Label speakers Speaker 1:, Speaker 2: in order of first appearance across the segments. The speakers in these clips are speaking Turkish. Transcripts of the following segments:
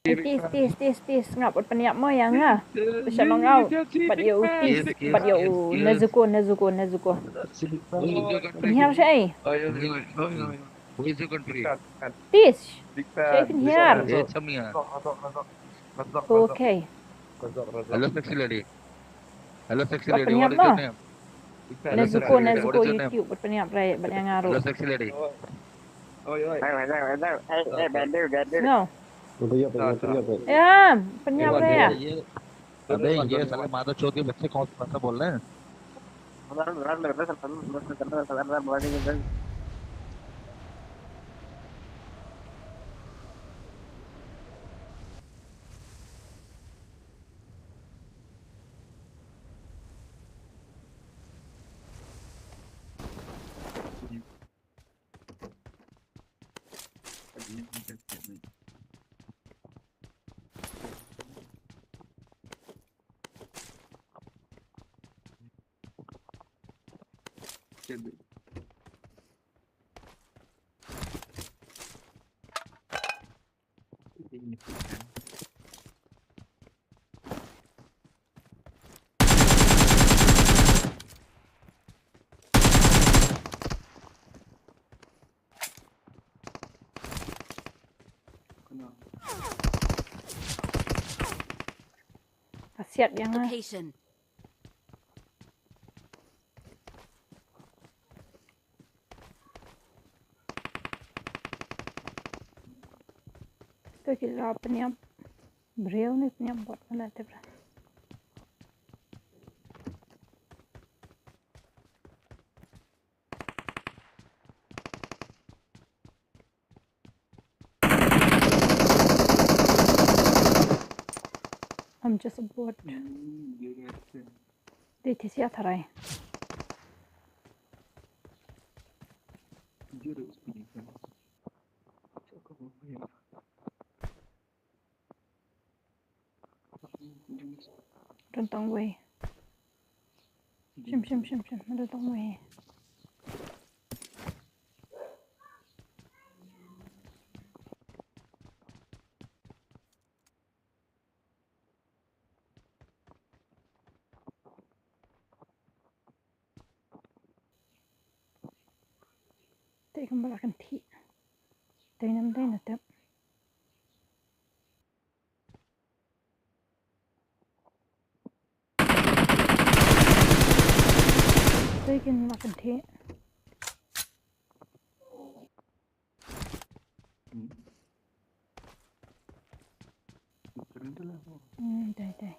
Speaker 1: Tis. Ngap ut paniap mo yang ha. Bisa long out. But you tis. But you Nezuko. Penhiar siya
Speaker 2: Who is your country?
Speaker 1: Tis. Siya
Speaker 3: Diktat.
Speaker 1: penhiar.
Speaker 2: Hey, Samia.
Speaker 1: Okay.
Speaker 2: Hello, sexy lady. Hello, sexy
Speaker 1: Buat
Speaker 2: lady. What
Speaker 1: peniap
Speaker 2: is your
Speaker 1: mo.
Speaker 2: name? Hello, sexy
Speaker 1: Nezuko
Speaker 2: lady. What is your name?
Speaker 1: YouTube. Buat peniap ray. Buat yang
Speaker 2: Hello,
Speaker 1: ngaruh.
Speaker 2: sexy lady.
Speaker 1: No.
Speaker 3: Betul.
Speaker 1: Ya, peniap ray ya.
Speaker 2: अबे ये साले माता चौथ के बच्चे कौन सी भाषा बोल रहे हैं?
Speaker 1: Kasiat yang ha.
Speaker 4: Location.
Speaker 1: Tu kira peniap. Beliau ni peniap buat mana tu? I'm just a bot. Di tisi atarai. Rentang way. Shim. Rentang way. Tay kembali akan ti. Tay nam tay natap. Tay kembali akan ti. Tay.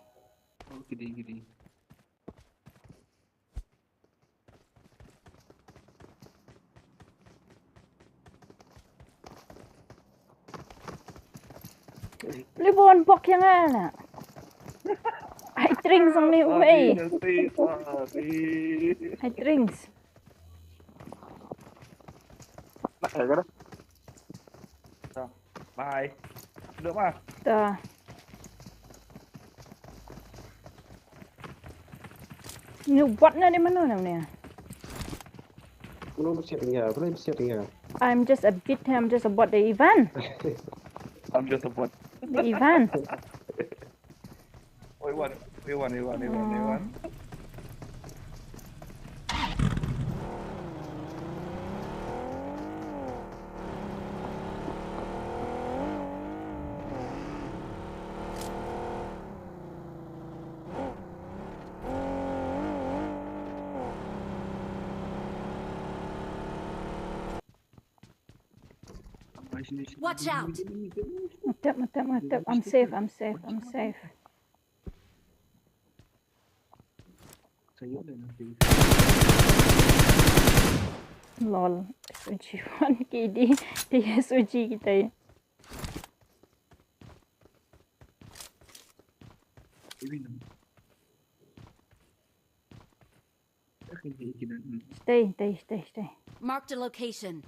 Speaker 1: Libon bok yang ana. I drinks on me way. I drinks.
Speaker 3: Bye. Được mà.
Speaker 1: Ta. Ni buat na di mana namanya?
Speaker 5: Belum siap ya.
Speaker 1: I'm just a bit. I'm just about the Ivan.
Speaker 3: I'm just a bot.
Speaker 1: The Ivan.
Speaker 3: We won.
Speaker 4: Watch out.
Speaker 1: Matap. I'm safe. Lol. SOG1 KD. Dia SOG kita ya. Stay.
Speaker 4: Marked a location.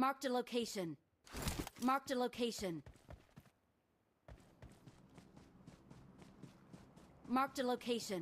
Speaker 4: Marked a location. Marked a location. Marked a location.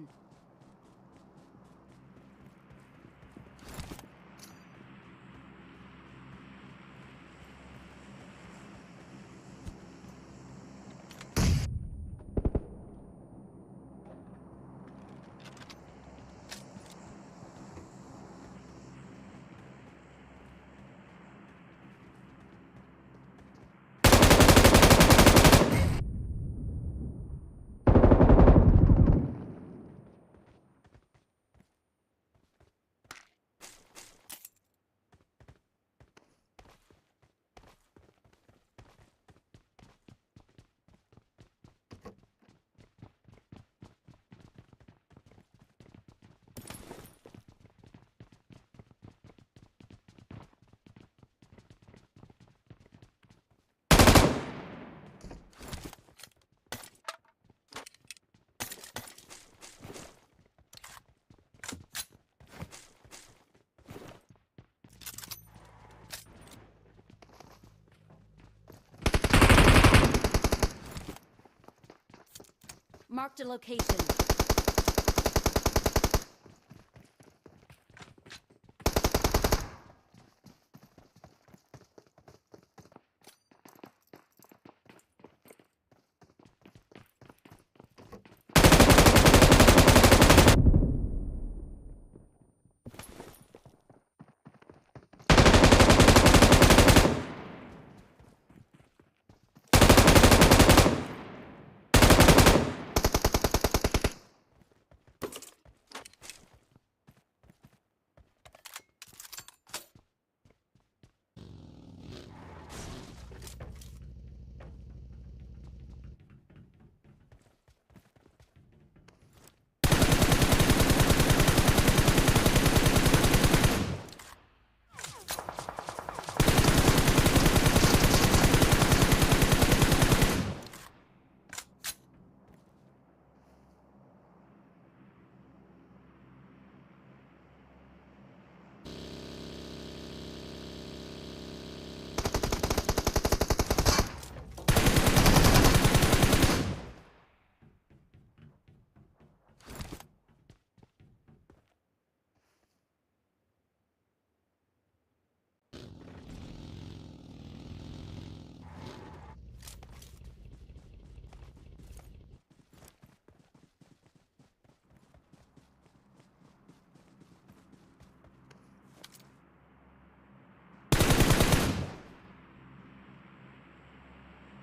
Speaker 4: Marked a location.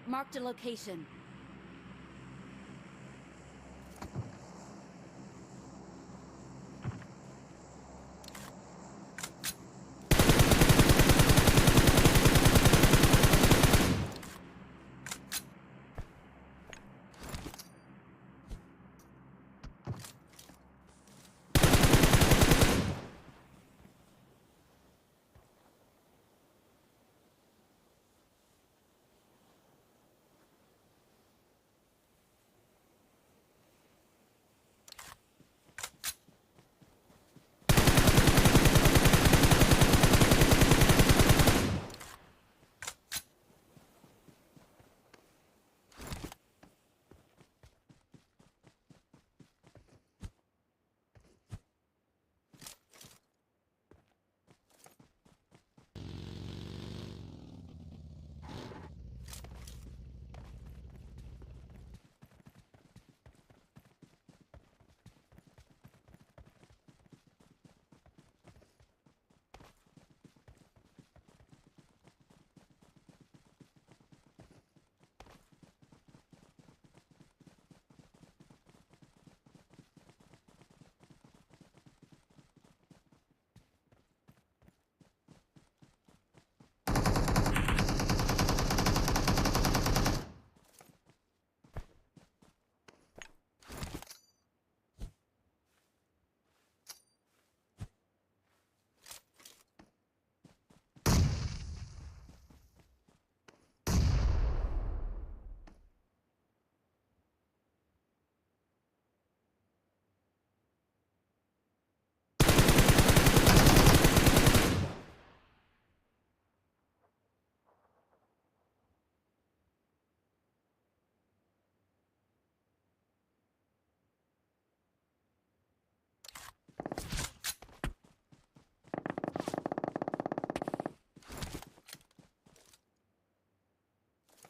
Speaker 4: Marked a location.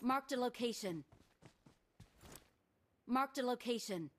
Speaker 4: Marked a location. Marked a location.